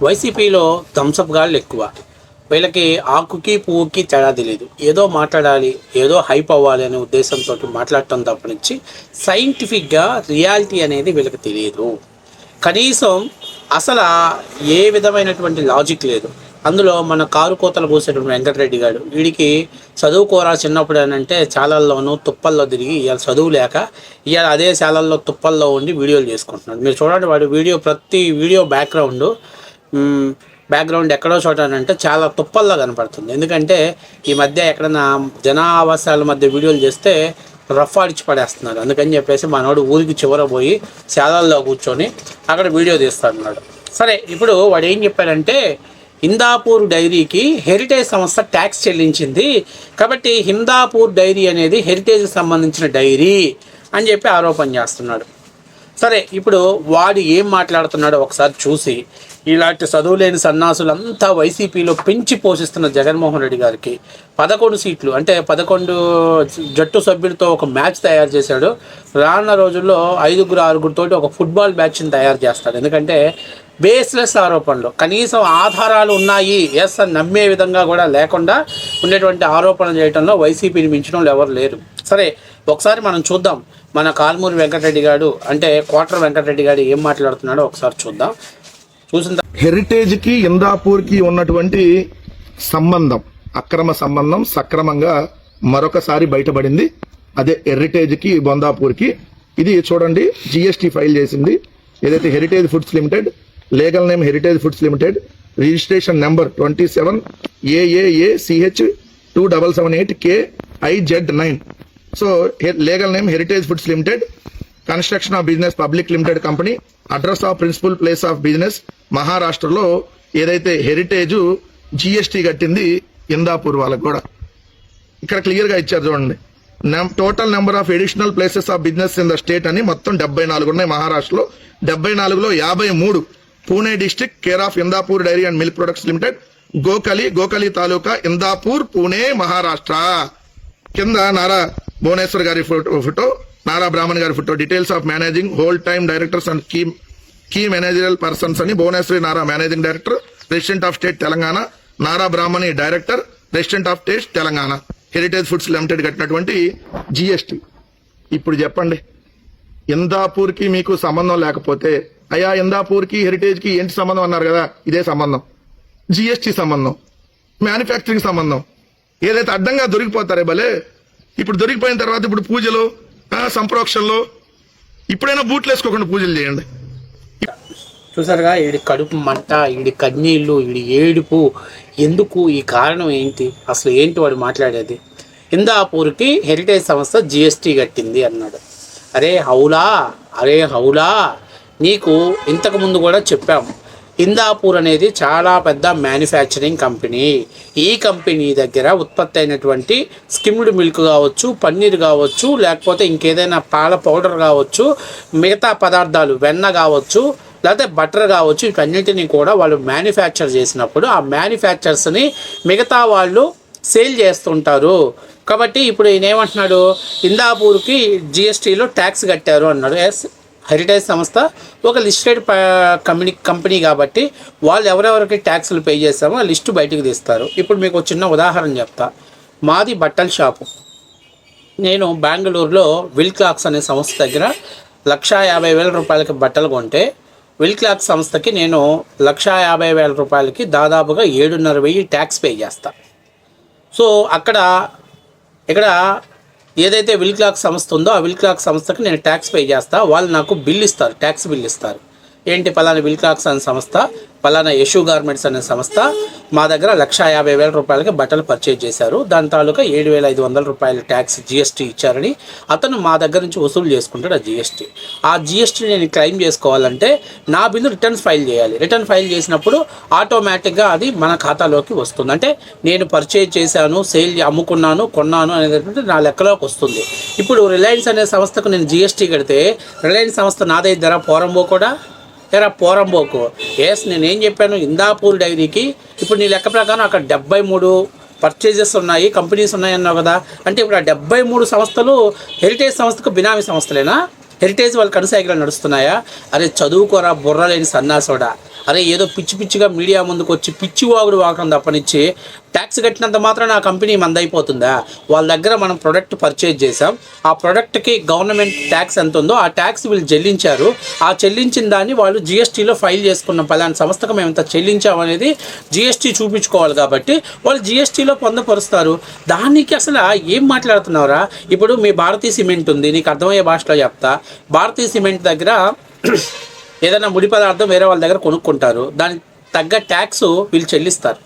వైసీపీలో థమ్సప్ గాళ్ళు ఎక్కువ. వీళ్ళకి ఆకుకి పువ్వుకి తేడా తెలియదు. ఏదో మాట్లాడాలి, ఏదో హైప్ అవ్వాలి అనే ఉద్దేశంతో మాట్లాడటం తప్పనిచ్చి సైంటిఫిక్గా రియాలిటీ అనేది వీళ్ళకి తెలియదు. కనీసం అసలు ఏ విధమైనటువంటి లాజిక్ లేదు. అందులో మన కారు కోతలు పోసేటువంటి వెంకటరెడ్డి గారు, వీడికి చదువుకోరా చిన్నప్పుడు అని అంటే చాలల్లోనూ తుప్పల్లో తిరిగి ఇవాళ చదువు లేక ఇవాళ అదే శాలల్లో తుప్పల్లో ఉండి వీడియోలు చేసుకుంటున్నాడు. మీరు చూడండి, వాడు ప్రతి వీడియో బ్యాక్గ్రౌండ్ ఎక్కడో చూడాలంటే చాలా తుప్పల్లో కనపడుతుంది. ఎందుకంటే ఈ మధ్య ఎక్కడైనా జనావాసాల మధ్య వీడియోలు చేస్తే రఫ్ ఆడిచి పడేస్తున్నారు. అందుకని చెప్పేసి మనోడు ఊరికి చివర పోయి శాలల్లో కూర్చొని అక్కడ వీడియో తీస్తున్నాడు. సరే, ఇప్పుడు వాడు ఏం చెప్పాడంటే హిందాపూర్ డైరీకి హెరిటేజ్ సంస్థ ట్యాక్స్ చెల్లించింది కాబట్టి హిందాపూర్ డైరీ అనేది హెరిటేజ్కి సంబంధించిన డైరీ అని చెప్పి ఆరోపణ చేస్తున్నాడు. సరే, ఇప్పుడు వాడు ఏం మాట్లాడుతున్నాడో ఒకసారి చూసి, ఇలాంటి చదువులేని సన్నాసులంతా వైసీపీలో పెంచి పోషిస్తున్న జగన్మోహన్ రెడ్డి గారికి 11 సీట్లు అంటే 11 జట్టు సభ్యులతో ఒక మ్యాచ్ తయారు చేశాడు. రానున్న రోజుల్లో 5-6 ఒక ఫుట్బాల్ మ్యాచ్ని తయారు చేస్తాడు. ఎందుకంటే బేస్లెస్ ఆరోపణలు, కనీసం ఆధారాలు ఉన్నాయి ఎస్ అని నమ్మే విధంగా కూడా లేకుండా ఉండేటువంటి ఆరోపణలు చేయడంలో వైసీపీని మించిన వాళ్ళు ఎవరు లేరు. సరే, ఒకసారి మనం చూద్దాం మన కాల్మూరి వెంకటరెడ్డి గారు అంటే కోట్ర వెంకటరెడ్డి గారు ఏం మాట్లాడుతున్నాడో ఒకసారి చూద్దాం. హెరిటేజ్కి ఇందాపూర్కి ఉన్నటువంటి సంబంధం, అక్రమ సంబంధం సక్రమంగా మరొకసారి బయటపడింది. అదే హెరిటేజ్కి బొందాపూర్కి. ఇది చూడండి, జిఎస్టీ ఫైల్ చేసింది ఏదైతే Heritage Foods Limited, legal name Heritage Foods Limited, registration number 27 AAACH 2778 KIZ9. So legal name Heritage Foods Limited, construction of business public limited company, address of principal place of business మహారాష్ట్రలో. ఏదైతే heritage GST కట్టింది ఇందాపూర్ వాళ్ళకు కూడా ఇక్కడ clear గా ఇచ్చారు చూడండి. Total number of additional places of business in the state అని మొత్తం 74 ఉన్నాయి మహారాష్ట్రలో. 74లో 53 Pune district, care of Indapur dairy and milk products limited, Gokali taluka, Indapur, Pune, Maharashtra. కింద నారా భువనేశ్వర్ గారి ఫోటో, నారా బ్రాహ్మణ్ గారి photo. Details of managing whole time directors and key managerial persons అని Bhuvaneshwari Nara managing director, resident of state Telangana, Nara Brahmani director, resident of state Telangana. Heritage Foods limited కట్టినటువంటి GST. ఇప్పుడు చెప్పండి, ఇందాపూర్కి మీకు సంబంధం లేకపోతే, అయ్యా ఇందాపూర్కి హెరిటేజ్కి ఏంటి సంబంధం అన్నారు కదా, ఇదే సంబంధం. జిఎస్టీ సంబంధం, మ్యానుఫ్యాక్చరింగ్ సంబంధం. ఏదైతే అడ్డంగా దొరికిపోతారే భలే, ఇప్పుడు దొరికిపోయిన తర్వాత ఇప్పుడు పూజలు సంప్రోక్షణలు, ఇప్పుడైనా బూట్లు వేసుకోకుండా పూజలు చేయండి. చూసారుగా, ఈడి కడుపు మంట, ఈడి కన్నీళ్ళు, ఈడి ఏడుపు ఎందుకు, ఈ కారణం ఏంటి, అసలు ఏంటి వాడు మాట్లాడేది? ఇందాపూర్కి హెరిటేజ్ సంస్థ జిఎస్టీ కట్టింది అన్నాడు. అరే హౌలా, నీకు ఇంతకుముందు కూడా చెప్పాము, ఇందాపూర్ అనేది చాలా పెద్ద మ్యానుఫ్యాక్చరింగ్ కంపెనీ. ఈ కంపెనీ దగ్గర ఉత్పత్తి అయినటువంటి స్కిమ్డ్ మిల్క్ కావచ్చు, పన్నీర్ కావచ్చు, లేకపోతే ఇంకేదైనా పాల పౌడర్ కావచ్చు, మిగతా పదార్థాలు వెన్న కావచ్చు, లేకపోతే బటర్ కావచ్చు, వీటన్నిటినీ కూడా వాళ్ళు మ్యానుఫ్యాక్చర్ చేసినప్పుడు ఆ మ్యానుఫ్యాక్చర్స్ని మిగతా వాళ్ళు సేల్ చేస్తుంటారు. కాబట్టి ఇప్పుడు ఈయన ఏమంటున్నాడు, ఇందాపూర్కి జిఎస్టీలో ట్యాక్స్ కట్టారు అన్నాడు. ఎస్, హెరిటేజ్ సంస్థ ఒక లిస్టెడ్ కంపెనీ కాబట్టి వాళ్ళు ఎవరెవరికి ట్యాక్సులు పే చేస్తామో ఆ లిస్టు బయటకు తీస్తారు. ఇప్పుడు మీకు ఒక చిన్న ఉదాహరణ చెప్తా. మాది బట్టల షాపు. నేను బెంగళూరులో విల్ క్లాక్స్ అనే సంస్థ దగ్గర 1,50,000 రూపాయలకి బట్టలు కొంటే, విల్ క్లాక్స్ సంస్థకి నేను 1,50,000 రూపాయలకి దాదాపుగా 7,500 ట్యాక్స్ పే చేస్తా. సో ఇక్కడ ఏదైతే విల్ క్లాక్స్ సంస్థ ఉందో ఆ విల్ క్లాక్స్ సంస్థకి నేను ట్యాక్స్ పే చేస్తా. వాళ్ళు నాకు బిల్ ఇస్తారు, ట్యాక్స్ బిల్ ఇస్తారు. ఏంటి, పలానా విల్ క్లాక్స్ అనే సంస్థ, పలానా యశు గార్మెంట్స్ అనే సంస్థ మా దగ్గర 1,50,000 రూపాయలకి బట్టలు పర్చేజ్ చేశారు. దాని తాలూకా 7,500 రూపాయల ట్యాక్స్ జిఎస్టీ ఇచ్చారని అతను మా దగ్గర నుంచి వసూలు చేసుకుంటాడు ఆ జిఎస్టీ నేను క్లెయిమ్ చేసుకోవాలంటే నా బిల్లు రిటర్న్స్ ఫైల్ చేయాలి. రిటర్న్ ఫైల్ చేసినప్పుడు ఆటోమేటిక్గా అది మన ఖాతాలోకి వస్తుంది. అంటే నేను పర్చేజ్ చేశాను, అమ్ముకున్నాను, కొన్నాను అనేది నా లెక్కలోకి వస్తుంది. ఇప్పుడు రిలయన్స్ అనే సంస్థకు నేను జిఎస్టీ కడితే రిలయన్స్ సంస్థ నాదే ధర పోరంబోకు. ఎస్, నేనేం చెప్పాను, ఇందాపూర్ డైరీకి ఇప్పుడు నీ లెక్క ప్రకారం అక్కడ 73 పర్చేజెస్ ఉన్నాయి, కంపెనీస్ ఉన్నాయి అన్నావు కదా. అంటే ఇప్పుడు ఆ 73 సంస్థలు హెరిటేజ్ సంస్థకు బినామీ సంస్థలేనా? హెరిటేజ్ వాళ్ళ కనుసైకిలు నడుస్తున్నాయా? అరే చదువుకోరా బుర్ర లేని సన్నాసోడా. అరే ఏదో పిచ్చి పిచ్చిగా మీడియా ముందుకు వచ్చి పిచ్చి వాగుడు వాగడం తప్పనిచ్చి ట్యాక్స్ కట్టినంత మాత్రం ఆ కంపెనీ మందైపోతుందా? వాళ్ళ దగ్గర మనం ప్రొడక్ట్ పర్చేజ్ చేసాం, ఆ ప్రొడక్ట్కి గవర్నమెంట్ ట్యాక్స్ ఎంత ఉందో ఆ ట్యాక్స్ వీళ్ళు చెల్లించారు. ఆ చెల్లించిన దాన్ని వాళ్ళు జిఎస్టీలో ఫైల్ చేసుకున్న పలానా సంస్థకు మేము ఇంత చెల్లించామనేది జిఎస్టీ చూపించుకోవాలి. కాబట్టి వాళ్ళు జిఎస్టీలో పొందపరుస్తారు. దానికి అసలు ఏం మాట్లాడుతున్నావురా? ఇప్పుడు మీ భారతీయ సిమెంట్ ఉంది, నీకు అర్థమయ్యే భాషలో చెప్తా. భారతీయ సిమెంట్ దగ్గర ఏదైనా ముడి పదార్థం వేరే వాళ్ళ దగ్గర కొనుక్కుంటారు, దానికి తగ్గ ట్యాక్స్ వీళ్ళు చెల్లిస్తారు.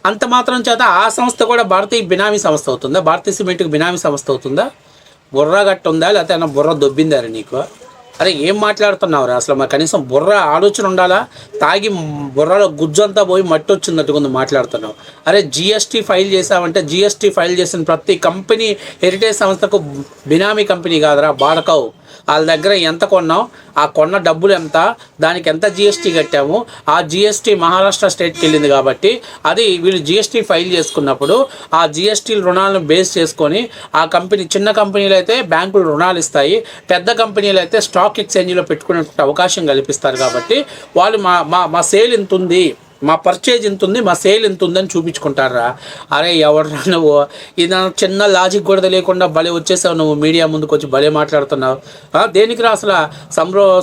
అంత మాత్రం చేత ఆ సంస్థ కూడా భారతీయ బినామీ సంస్థ అవుతుందా? భారతీయ సిమెంట్కి బినామీ సంస్థ అవుతుందా? బుర్ర గట్ట ఉందా, లేకపోతే ఏమన్నా బుర్ర దొబ్బిందారా నీకు? అరే ఏం మాట్లాడుతున్నావురా అసలు? మరి కనీసం బుర్ర ఆలోచన ఉండాలా? తాగి బుర్రలో గుజ్జంతా పోయి మట్టి వచ్చిందట్టుకుంది మాట్లాడుతున్నావు. అరే జిఎస్టీ ఫైల్ చేసావంటే జిఎస్టీ ఫైల్ చేసిన ప్రతి కంపెనీ హెరిటేజ్ సంస్థకు బినామీ కంపెనీ కాదురా, బాడకావు. వాళ్ళ దగ్గర ఎంత కొన్నాం, ఆ కొన్న డబ్బులు ఎంత, దానికి ఎంత జిఎస్టీ కట్టాము, ఆ జిఎస్టీ మహారాష్ట్ర స్టేట్కి వెళ్ళింది. కాబట్టి అది వీళ్ళు జిఎస్టీ ఫైల్ చేసుకున్నప్పుడు ఆ జిఎస్టీ రుణాలను బేస్ చేసుకొని ఆ కంపెనీ, చిన్న కంపెనీలు అయితే బ్యాంకులు రుణాలు ఇస్తాయి, పెద్ద కంపెనీలు అయితే స్టాక్ ఎక్స్చేంజ్లో పెట్టుకునే అవకాశం కల్పిస్తారు. కాబట్టి వాళ్ళు మా సేల్ ఇంత ఉంది, మా పర్చేజ్ ఇంత ఉంది, మా సేల్ ఇంత ఉందని చూపించుకుంటారా? అరే ఎవడరా నువ్వు? ఇది చిన్న లాజిక్ కూడా తెలియకుండా భలే వచ్చేసావు నువ్వు, మీడియా ముందుకు వచ్చి భలే మాట్లాడుతున్నావు. దేనికి రా అసలు?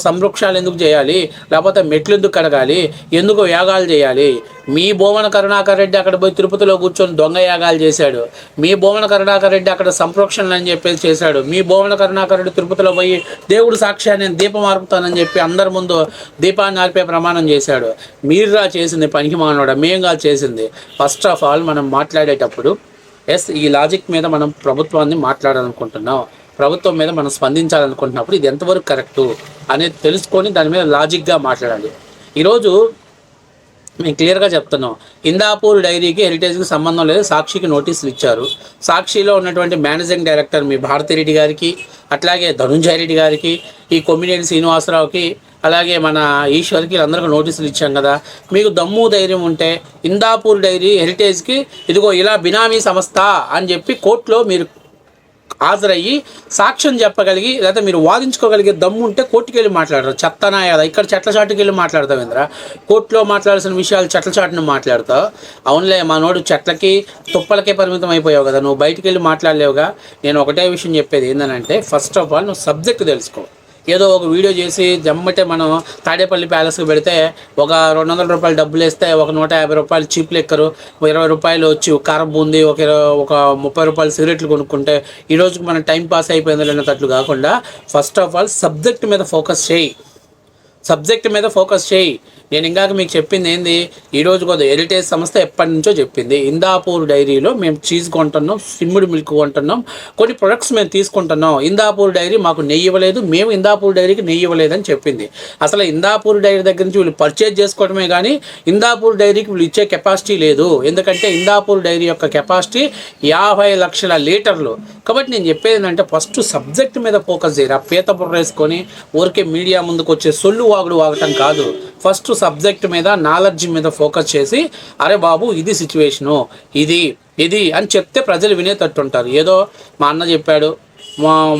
సంరక్షాలు ఎందుకు చేయాలి? లేకపోతే మెట్లు ఎందుకు కడగాలి? ఎందుకు యాగాలు చేయాలి? మీ భూమన కరుణాకర్ రెడ్డి అక్కడ పోయి తిరుపతిలో కూర్చొని దొంగ యాగాలు చేశాడు. మీ భూమన కరుణాకర్ రెడ్డి అక్కడ సంరక్షణలు అని చెప్పేసి చేశాడు. మీ భూమన కరుణాకర్ రెడ్డి తిరుపతిలో పోయి దేవుడు సాక్షి నేను దీపం ఆర్పుతానని చెప్పి అందరి ముందు దీపాన్ని ఆర్పే ప్రమాణం చేశాడు. మీరురా చేసింది పనికి మానోడా, మేము కాదు చేసింది. ఫస్ట్ ఆఫ్ ఆల్ మనం మాట్లాడేటప్పుడు ఈ లాజిక్ మీద మనం ప్రభుత్వాన్ని మాట్లాడాలనుకుంటున్నాం, ప్రభుత్వం మీద మనం స్పందించాలనుకుంటున్నప్పుడు ఇది ఎంతవరకు కరెక్టు అనేది తెలుసుకొని దాని మీద లాజిక్గా మాట్లాడాలి. ఈరోజు మేము క్లియర్గా చెప్తున్నాం, ఇందాపూర్ డైరీకి హెరిటేజ్కి సంబంధం లేదు, సాక్షికి నోటీసులు ఇచ్చారు. సాక్షిలో ఉన్నటువంటి మేనేజింగ్ డైరెక్టర్ మీ భారతిరెడ్డి గారికి, అట్లాగే ధనుంజయ రెడ్డి గారికి, ఈ కొమ్మినేని శ్రీనివాసరావుకి, అలాగే మన ఈశ్వర్కి అందరికీ నోటీసులు ఇచ్చాం కదా. మీకు దమ్ము ధైర్యం ఉంటే ఇందాపూర్ డైరీ హెరిటేజ్కి ఇదిగో ఇలా బినామీ సంస్థ అని చెప్పి కోర్టులో మీరు హాజరయ్యి సాక్ష్యం చెప్పగలిగి, లేదా మీరు వాదించుకోగలిగే దమ్ము ఉంటే కోర్టుకి వెళ్ళి మాట్లాడరు. చెత్తనా కదా, ఇక్కడ చెట్ల చాటుకి వెళ్ళి మాట్లాడతావు ఇంద్రా? కోర్టులో మాట్లాడాల్సిన విషయాలు చెట్ల చాటును మాట్లాడతావు. అవునులే మనోడు చెట్లకి తుప్పలకే పరిమితం అయిపోయావు కదా, నువ్వు బయటికి వెళ్ళి మాట్లాడలేవుగా. నేను ఒకటే విషయం చెప్పేది ఏంటంటే, ఫస్ట్ ఆఫ్ ఆల్ నువ్వు సబ్జెక్ట్ తెలుసుకో. ఏదో ఒక వీడియో చేసి జమ్మటే మనం తాడేపల్లి ప్యాలెస్కి పెడితే ఒక 200 రూపాయలు డబ్బులు వేస్తే ఒక 150 రూపాయలు చీప్ లెక్కరు, 20 రూపాయలు వచ్చి కారం బూంది, ఒక 30 రూపాయలు సిగరెట్లు కొనుక్కుంటే ఈ రోజుకి మన టైం పాస్ అయిపోయింది అన్నట్లు కాకుండా ఫస్ట్ ఆఫ్ ఆల్ సబ్జెక్ట్ మీద ఫోకస్ చేయి. సబ్జెక్ట్ మీద ఫోకస్ చేయి. నేను ఇందాక మీకు చెప్పింది ఏంది, ఈరోజు కూడా హెరిటేజ్ సంస్థ ఎప్పటి నుంచో చెప్పింది, ఇందాపూర్ డైరీలో మేము చీజ్ కొంటున్నాం, సిమ్ముడి మిల్క్ కొంటున్నాం, కొన్ని ప్రొడక్ట్స్ మేము తీసుకుంటున్నాం, ఇందాపూర్ డైరీ మాకు నెయ్యి ఇవ్వలేదు, మేము ఇందాపూర్ డైరీకి నెయ్యి ఇవ్వలేదని చెప్పింది. అసలు ఇందాపూర్ డైరీ దగ్గర నుంచి వీళ్ళు పర్చేజ్ చేసుకోవడమే కానీ ఇందాపూర్ డైరీకి వీళ్ళు ఇచ్చే కెపాసిటీ లేదు. ఎందుకంటే ఇందాపూర్ డైరీ యొక్క కెపాసిటీ 50 లక్షల లీటర్లు. కాబట్టి నేను చెప్పేది ఏంటంటే ఫస్ట్ సబ్జెక్ట్ మీద ఫోకస్ చేయరా. పీత బుర్ర వేసుకొని ఊరికే మీడియా ముందుకు వచ్చే సొల్లు వాగుడు వాగటం కాదు. ఫస్ట్ సబ్జెక్ట్ మీద, నాలెడ్జ్ మీద ఫోకస్ చేసి అరే బాబు ఇది సిచ్యువేషను, ఇది అని చెప్తే ప్రజలు వినేటట్టు ఉంటారు. ఏదో మా అన్న చెప్పాడు,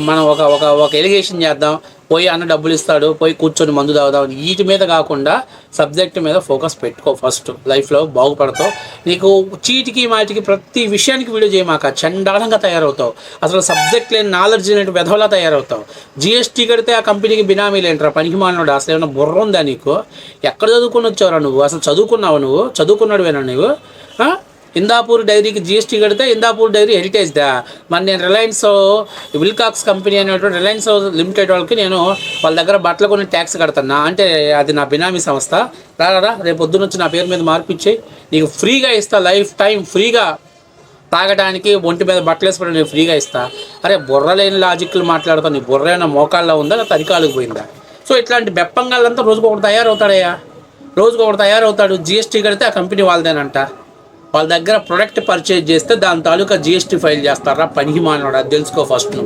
మనం ఒక ఎలిగేషన్ చేద్దాం, పోయి అన్న డబ్బులు ఇస్తాడు, పోయి కూర్చొని మందు తాగుదాం, వీటి మీద కాకుండా సబ్జెక్ట్ మీద ఫోకస్ పెట్టుకో. ఫస్ట్ లైఫ్లో బాగుపడతావు. నీకు చీటికి మాటికి ప్రతి విషయానికి వీడియో చేయమాక, చండాలంగా తయారవుతావు. అసలు సబ్జెక్ట్ లేని నాలెడ్జ్ లేని వెధవలా తయారవుతావు. జిఎస్టీ కడితే ఆ కంపెనీకి బినామీలు ఏంట్రా పనికి మానవుడు? అసలు ఏమైనా బుర్ర ఉందా నీకు? ఎక్కడ చదువుకుని వచ్చావురా నువ్వు? అసలు చదువుకున్నావు నువ్వు? చదువుకున్నాడువేనా నువ్వు? ఇందాపూర్ డైరీకి జిఎస్టీ కడితే ఇందాపూర్ డైరీ హెరిటేజ్దా? మరి నేను రిలయన్స్ విల్కాక్స్ కంపెనీ అనేటువంటి రిలయన్స్ లిమిటెడ్ వాళ్ళకి నేను వాళ్ళ దగ్గర బట్టలు కొన్ని ట్యాక్స్ కడతాను అంటే అది నా బినామీ సంస్థ. రారా రేపు పొద్దున వచ్చి నా పేరు మీద మార్పిచ్చేయి, నీకు ఫ్రీగా ఇస్తా, లైఫ్ టైం ఫ్రీగా తాగడానికి, ఒంటి మీద బట్టలు వేసుకోవడం నేను ఫ్రీగా ఇస్తా. అరే బుర్ర లేని లాజిక్లు మాట్లాడుతావు. నీ బుర్ర అయినా మోకాల్లో ఉందా లేదా తరికాలకు పోయిందా? సో ఇట్లాంటి బెప్పంగాళ్ళంతా రోజుకొకటి తయారవుతాడయ్యా, రోజుకొకటి తయారవుతాడు. జిఎస్టీ కడితే ఆ కంపెనీ వాళ్ళదేనంట, వాళ్ళ దగ్గర ప్రొడక్ట్ పర్చేజ్ చేస్తే దాని తాలూకా జిఎస్టీ ఫైల్ చేస్తారా పనికి మానవాడు? అది తెలుసుకో ఫస్ట్ నువ్వు.